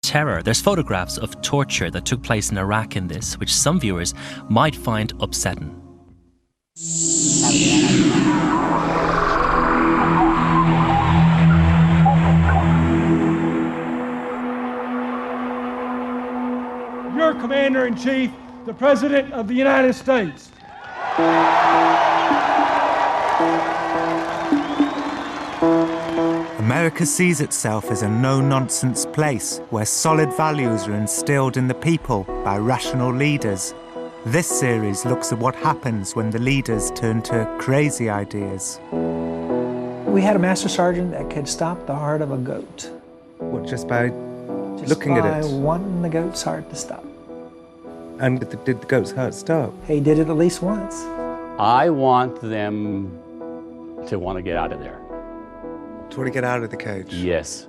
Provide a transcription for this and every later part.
terror. There's photographs of torture that took place in Iraq in this, which some viewers might find upsetting. Your Commander-in-Chief, the President of the United States. America sees itself as a no-nonsense place where solid values are instilled in the people by rational leaders. This series looks at what happens when the leaders turn to crazy ideas. We had a master sergeant that could stop the heart of a goat. What, just by looking at it? Just by wanting the goat's heart to stop. And did the goat's heart stop? He did it at least once. I want them to want to get out of there. To want to get out of the cage? Yes.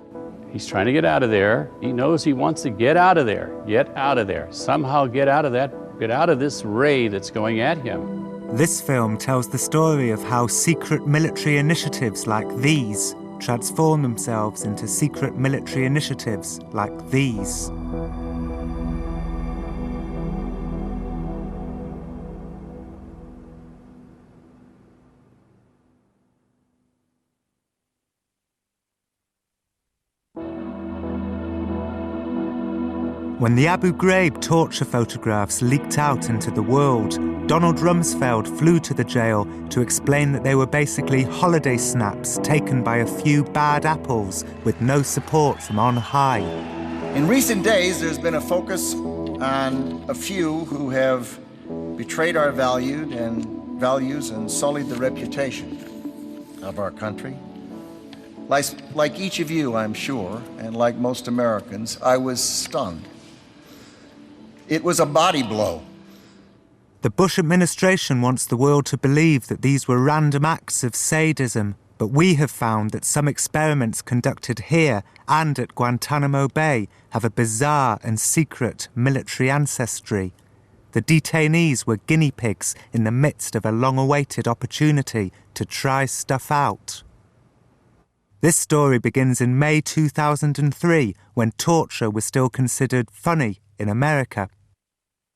He's trying to get out of there. He knows he wants to get out of there. Get out of there. Somehow get out of that. Get out of this ray that's going at him. This film tells the story of how secret military initiatives like these transform themselves into secret military initiatives like these. When the Abu Ghraib torture photographs leaked out into the world, Donald Rumsfeld flew to the jail to explain that they were basically holiday snaps taken by a few bad apples with no support from on high. In recent days, there's been a focus on a few who have betrayed our values and sullied the reputation of our country. Like each of you, I'm sure, and like most Americans, I was stunned. It was a body blow. The Bush administration wants the world to believe that these were random acts of sadism, but we have found that some experiments conducted here and at Guantanamo Bay have a bizarre and secret military ancestry. The detainees were guinea pigs in the midst of a long-awaited opportunity to try stuff out. This story begins in May 2003, when torture was still considered funny in America.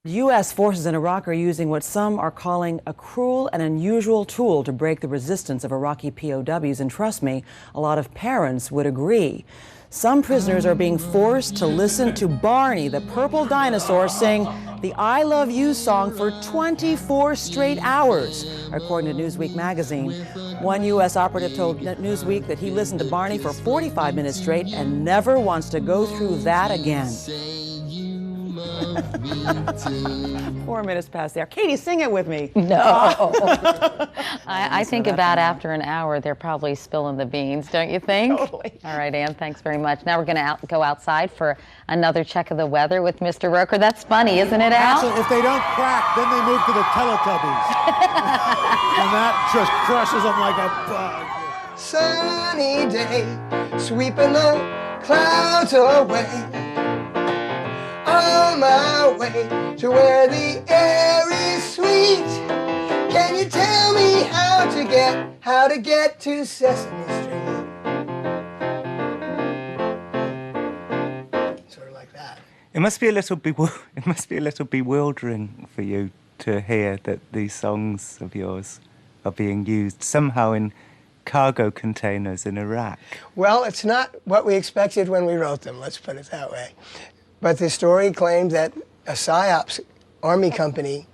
U.S. forces in Iraq are using what some are calling a cruel and unusual tool to break the resistance of Iraqi POWs, and trust me, a lot of parents would agree. Some prisoners are being forced to listen to Barney, the purple dinosaur, sing the I Love You song for 24 straight hours, according to Newsweek magazine. One U.S. operative told Newsweek that he listened to Barney for 45 minutes straight and never wants to go through that again. 4 minutes past there. Katie, sing it with me. No. I think about after an hour, they're probably spilling the beans, don't you think? Totally. All right, Ann, thanks very much. Now we're going to go outside for another check of the weather with Mr. Roker. That's funny, isn't it, Al? Actually, if they don't crack, then they move to the Teletubbies. And that just crushes them like a bug. Sunny day, sweeping the clouds away. On my way to where the air is sweet. Can you tell me how to get to Sesame Street? Sort of like that. It must be a little bewildering for you to hear that these songs of yours are being used somehow in cargo containers in Iraq. Well, it's not what we expected when we wrote them, let's put it that way. But the story claimed that a PSYOPs army company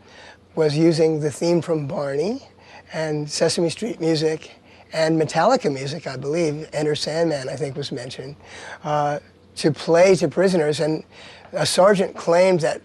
was using the theme from Barney and Sesame Street music and Metallica music, I believe, Enter Sandman, I think was mentioned, to play to prisoners. And a sergeant claimed that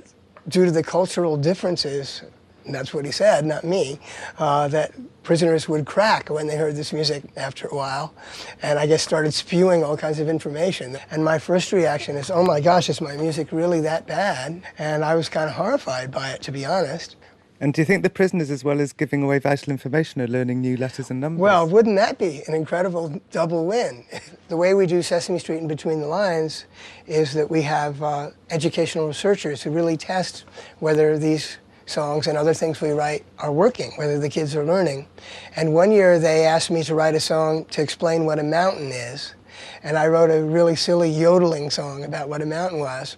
due to the cultural differences, and that's what he said, not me, that prisoners would crack when they heard this music after a while, and I guess started spewing all kinds of information. And my first reaction is, oh my gosh, is my music really that bad? And I was kind of horrified by it, to be honest. And do you think the prisoners, as well as giving away vital information, are learning new letters and numbers? Well, wouldn't that be an incredible double win? The way we do Sesame Street and Between the Lines is that we have educational researchers who really test whether these songs and other things we write are working, whether the kids are learning. And one year they asked me to write a song to explain what a mountain is. And I wrote a really silly yodeling song about what a mountain was.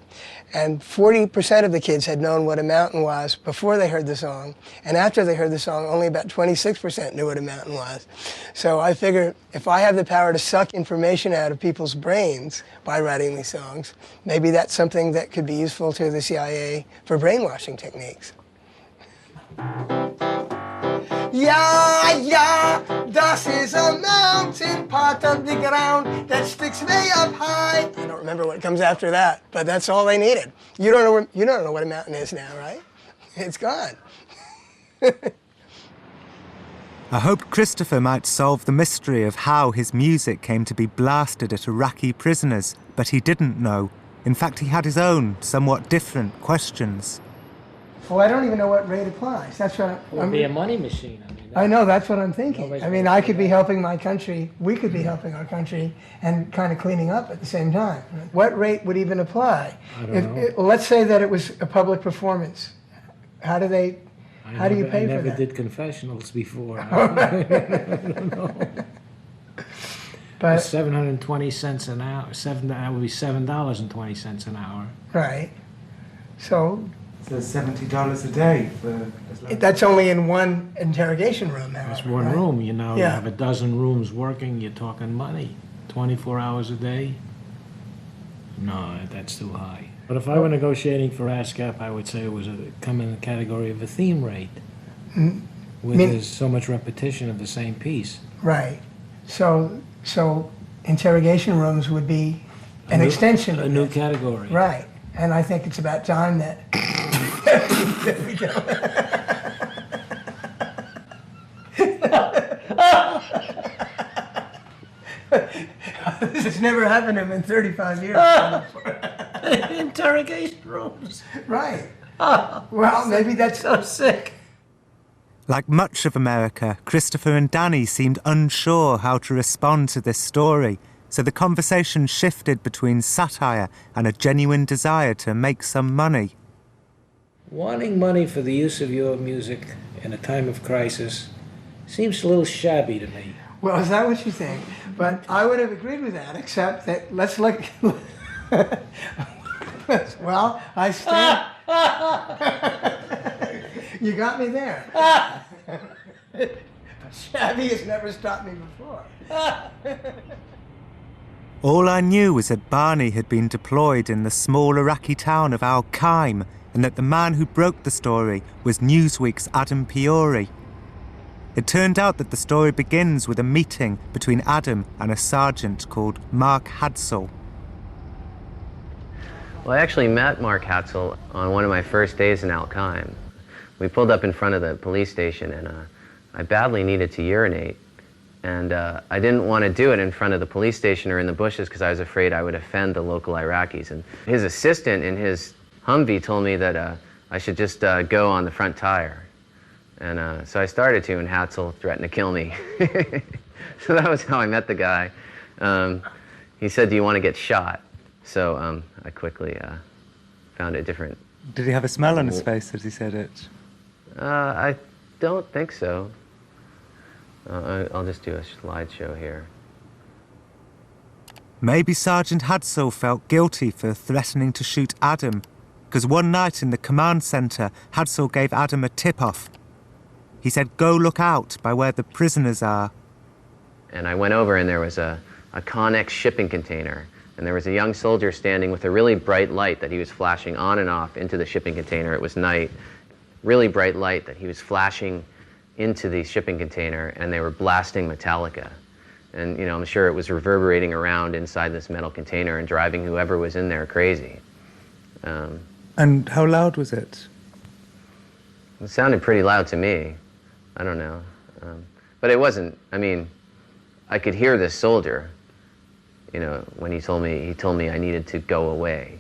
And 40% of the kids had known what a mountain was before they heard the song. And after they heard the song, only about 26% knew what a mountain was. So I figure if I have the power to suck information out of people's brains by writing these songs, maybe that's something that could be useful to the CIA for brainwashing techniques. Ja, ja, das is a mountain, part of the ground that sticks way up high. I don't remember what comes after that, but that's all they needed. You don't know what a mountain is now, right? It's gone. I hoped Christopher might solve the mystery of how his music came to be blasted at Iraqi prisoners, but he didn't know. In fact, he had his own, somewhat different questions. Well, I don't even know what rate applies. That's what It would be a money machine. I know, that's what I'm thinking. Nobody's I mean, I could be helping my country, we could be helping our country, and kind of cleaning up at the same time. What rate would even apply? I don't know. Let's say that it was a public performance. How do you pay for that? I never did confessionals before. I don't know. But 720 cents an hour. That would be $7.20 an hour. right. So $70 a day for... that's only in one interrogation room now. That's one right? room, you know. You Yeah. have a dozen rooms working, you're talking money. 24 hours a day? No, that's too high. But if I were negotiating for ASCAP, I would say it was come in the category of a theme rate. Where there's so much repetition of the same piece. Right. So interrogation rooms would be an extension. A new category. Right. And I think it's about time that there we go. This has never happened to him in 35 years. Interrogation rooms. Right. Well, maybe that's so sick. Like much of America, Christopher and Danny seemed unsure how to respond to this story, so the conversation shifted between satire and a genuine desire to make some money. Wanting money for the use of your music in a time of crisis seems a little shabby to me. Well, is that what you think? But I would have agreed with that, except that let's look. Well, I stand. You got me there. Shabby has never stopped me before. All I knew was that Barney had been deployed in the small Iraqi town of Al-Qaim, and that the man who broke the story was Newsweek's Adam Piori. It turned out that the story begins with a meeting between Adam and a sergeant called Mark Hadsell. Well, I actually met Mark Hadsell on one of my first days in Al-Qaim. We pulled up in front of the police station, and I badly needed to urinate. And I didn't want to do it in front of the police station or in the bushes because I was afraid I would offend the local Iraqis. And his assistant in his Humvee told me that I should just go on the front tire. And so I started to, and Hadsell threatened to kill me. So that was how I met the guy. He said, "Do you want to get shot?" So I quickly found a different... Did he have a smell on his face as he said it? I don't think so. I'll just do a slideshow here. Maybe Sergeant Hadsell felt guilty for threatening to shoot Adam, because one night in the command centre, Hadsell gave Adam a tip-off. He said, "Go look out by where the prisoners are." And I went over, and there was a Connex shipping container, and there was a young soldier standing with a really bright light that he was flashing on and off into the shipping container. It was night. Really bright light that he was flashing into the shipping container, and they were blasting Metallica. And, you know, I'm sure it was reverberating around inside this metal container and driving whoever was in there crazy. And how loud was it? It sounded pretty loud to me. I don't know. But it wasn't, I mean, I could hear this soldier, you know, when he told me I needed to go away.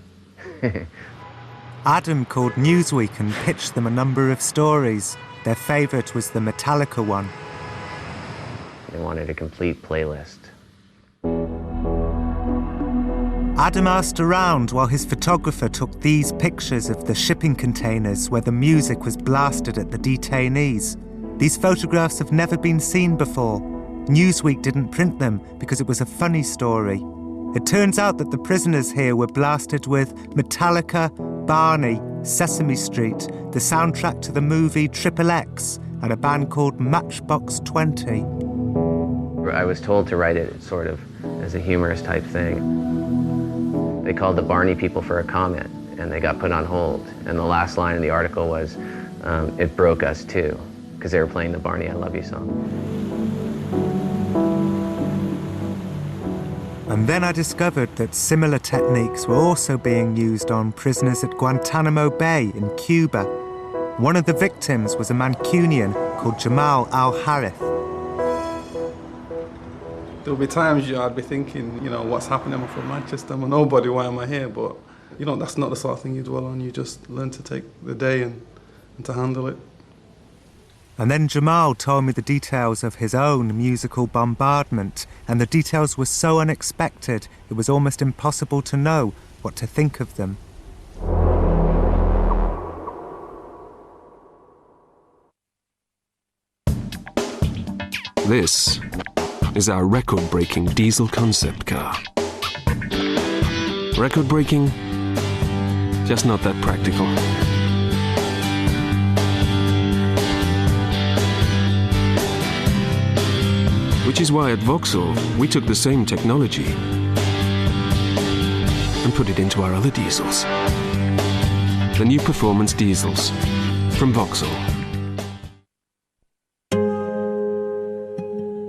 Adam called Newsweek and pitched them a number of stories. Their favourite was the Metallica one. They wanted a complete playlist. Adam asked around while his photographer took these pictures of the shipping containers where the music was blasted at the detainees. These photographs have never been seen before. Newsweek didn't print them because it was a funny story. It turns out that the prisoners here were blasted with Metallica, Barney, Sesame Street, the soundtrack to the movie Triple X, and a band called Matchbox 20. I was told to write it sort of as a humorous type thing. They called the Barney people for a comment, and they got put on hold. And the last line in the article was, it broke us too, because they were playing the Barney I Love You song. And then I discovered that similar techniques were also being used on prisoners at Guantanamo Bay in Cuba. One of the victims was a Mancunian called Jamal Al-Harith. There'll be times I'd be thinking, what's happening? I'm from Manchester, I'm a nobody, why am I here? But, that's not the sort of thing you dwell on. You just learn to take the day and to handle it. And then Jamal told me the details of his own musical bombardment, and the details were so unexpected, it was almost impossible to know what to think of them. This is our record-breaking diesel concept car. Record-breaking, just not that practical. Which is why at Vauxhall, we took the same technology and put it into our other diesels. The new performance diesels from Vauxhall.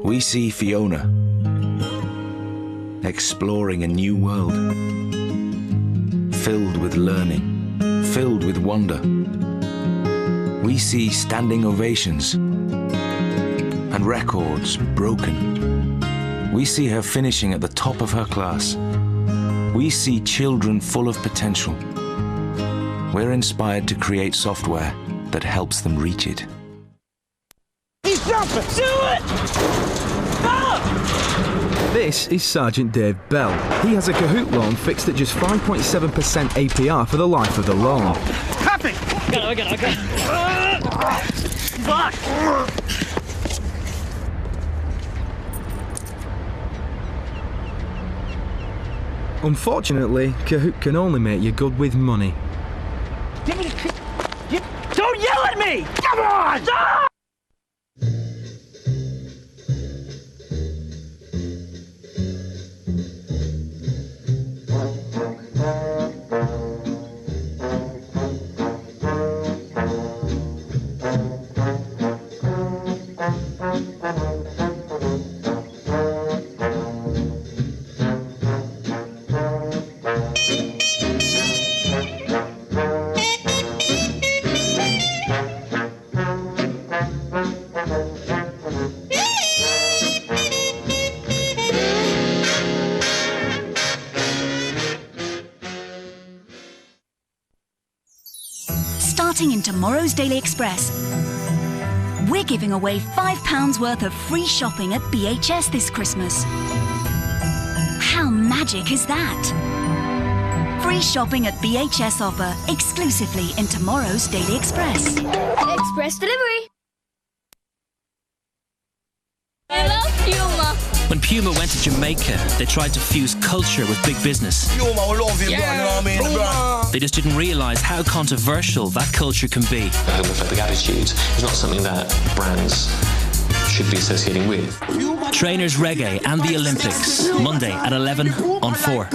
We see Fiona exploring a new world, filled with learning, filled with wonder. We see standing ovations and records broken. We see her finishing at the top of her class. We see children full of potential. We're inspired to create software that helps them reach it. He's jumping! Do it! Stop! This is Sergeant Dave Bell. He has a Kahoot loan fixed at just 5.7% APR for the life of the loan. Happy! I got it. Fuck! Unfortunately, Kahoot can only make you good with money. Give me the key! Don't yell at me! Come on! Stop! Starting in tomorrow's Daily Express, we're giving away £5 worth of free shopping at BHS this Christmas. How magic is that? Free shopping at BHS offer exclusively in tomorrow's Daily Express. Express delivery. I love Puma. When Puma went to Jamaica, they tried to fuse culture with big business. Puma, we love you, Puma. They just didn't realise how controversial that culture can be. The homophobic attitude is not something that brands should be associating with. Trainers Reggae and the Olympics, Monday at 11 on 4.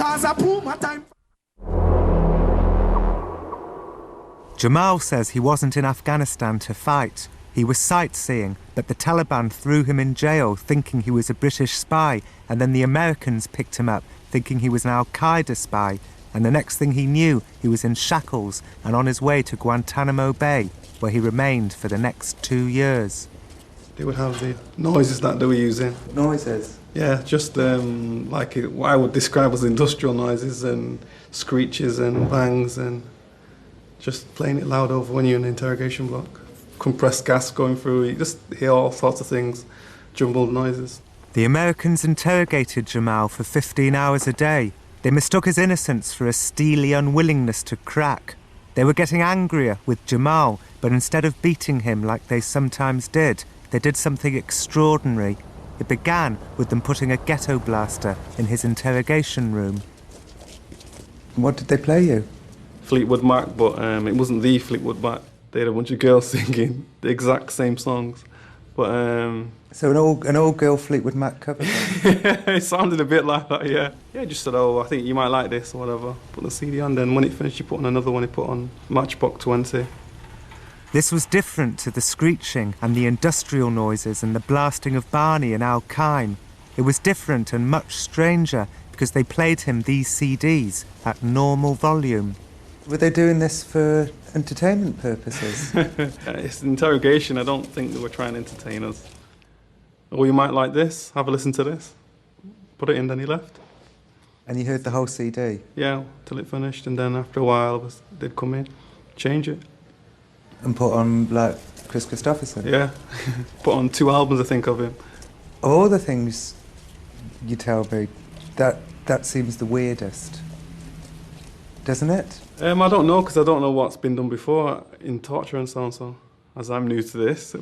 Jamal says he wasn't in Afghanistan to fight. He was sightseeing, but the Taliban threw him in jail thinking he was a British spy, and then the Americans picked him up thinking he was an Al-Qaeda spy, and the next thing he knew, he was in shackles and on his way to Guantanamo Bay, where he remained for the next 2 years. They would have the noises that they were using. Noises? Yeah, just like what I would describe as industrial noises and screeches and bangs and just playing it loud over when you're in an interrogation block. Compressed gas going through, you just hear all sorts of things, jumbled noises. The Americans interrogated Jamal for 15 hours a day. They mistook his innocence for a steely unwillingness to crack. They were getting angrier with Jamal, but instead of beating him like they sometimes did, they did something extraordinary. It began with them putting a ghetto blaster in his interrogation room. What did they play you? Fleetwood Mac, but it wasn't the Fleetwood Mac. They had a bunch of girls singing the exact same songs. But so an all-girl Fleetwood Mac cover? It sounded a bit like that, yeah. Yeah, just said, oh, I think you might like this or whatever. Put the CD on, then when it finished, you put on another one, he put on Matchbox 20. This was different to the screeching and the industrial noises and the blasting of Barney and Al Qaim. It was different and much stranger because they played him these CDs at normal volume. Were they doing this for entertainment purposes? It's an interrogation. I don't think they were trying to entertain us. Or you might like this, have a listen to this. Put it in, then he left. And you heard the whole CD? Yeah, till it finished, and then after a while they'd come in, change it. And put on, like, Chris Christopherson? Yeah, put on 2 albums, I think, of him. All the things you tell me, that seems the weirdest, doesn't it? I don't know, because I don't know what's been done before in torture and so on, so as I'm new to this.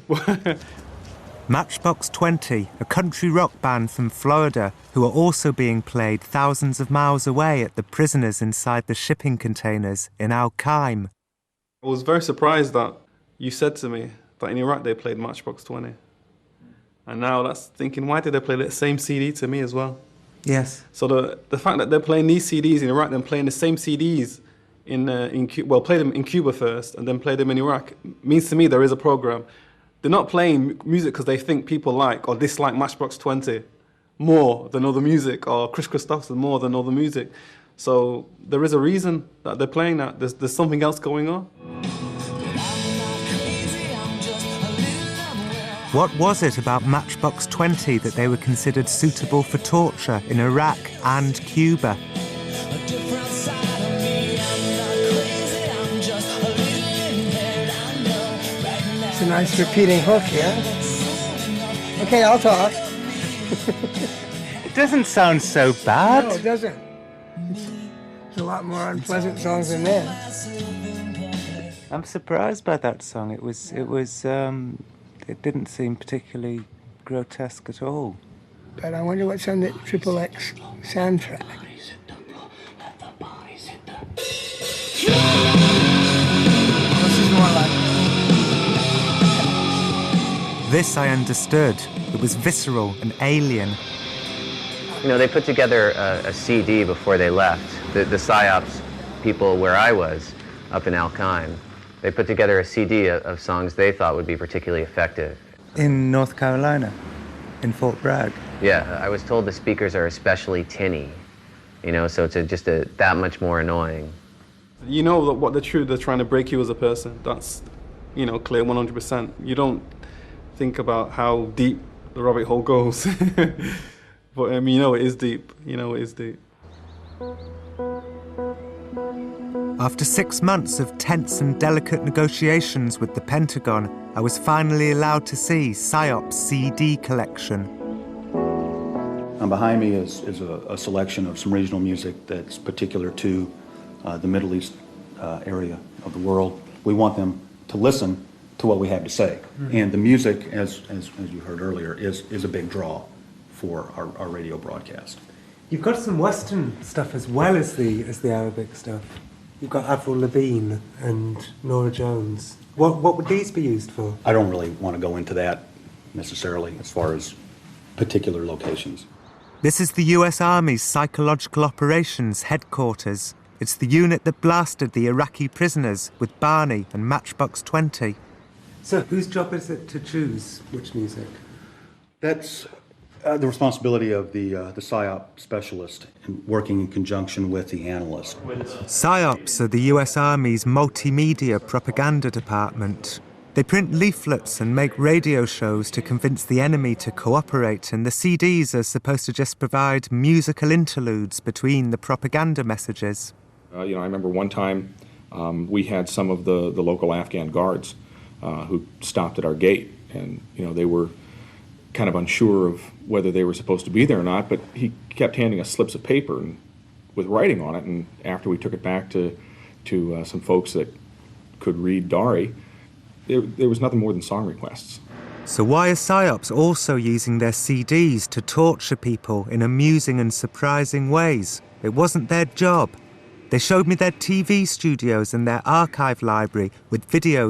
Matchbox 20, a country rock band from Florida who are also being played thousands of miles away at the prisoners inside the shipping containers in Al Qaim. I was very surprised that you said to me that in Iraq they played Matchbox 20. And now that's thinking, why did they play the same CD to me as well? Yes. So the fact that they're playing these CDs in Iraq, then playing the same CDs play them in Cuba first and then play them in Iraq, means to me there is a program. They're not playing music because they think people like or dislike Matchbox 20 more than other music, or Chris Christopherson more than other music. So there is a reason that they're playing that. There's something else going on. What was it about Matchbox 20 that they were considered suitable for torture in Iraq and Cuba? It's a nice repeating hook, yeah? Okay, I'll talk. It doesn't sound so bad. No, it doesn't. There's a lot more unpleasant songs than that. I'm surprised by that song. It didn't seem particularly grotesque at all. But I wonder what's on the XXX soundtrack. This is more like... This I understood. It was visceral and alien. You know, they put together a CD before they left. The PSYOPs people where I was, up in Al Qaim, they put together a CD of songs they thought would be particularly effective. In North Carolina, in Fort Bragg. Yeah, I was told the speakers are especially tinny, you know, so it's just that much more annoying. You know what they're trying to break you as a person. That's, you know, clear 100%. You don't think about how deep the rabbit hole goes. But you know it is deep. You know it is deep. After 6 months of tense and delicate negotiations with the Pentagon, I was finally allowed to see PSYOP's CD collection. And behind me is a selection of some regional music that's particular to the Middle East area of the world. We want them to listen to what we have to say. Mm-hmm. And the music, as you heard earlier, is a big draw for our radio broadcast. You've got some Western stuff as well as the Arabic stuff. You've got Avril Lavigne and Norah Jones. What would these be used for? I don't really want to go into that necessarily as far as particular locations. This is the US Army's Psychological Operations Headquarters. It's the unit that blasted the Iraqi prisoners with Barney and Matchbox 20. So whose job is it to choose which music? That's the responsibility of the PSYOP specialist, working in conjunction with the analyst. PSYOPs are the US Army's multimedia propaganda department. They print leaflets and make radio shows to convince the enemy to cooperate, and the CDs are supposed to just provide musical interludes between the propaganda messages. I remember one time we had some of the local Afghan guards who stopped at our gate, and they were kind of unsure of whether they were supposed to be there or not, but he kept handing us slips of paper with writing on it, and after we took it back to some folks that could read Dari, there was nothing more than song requests. So why are PSYOPs also using their CDs to torture people in amusing and surprising ways? It wasn't their job. They showed me their TV studios and their archive library with videos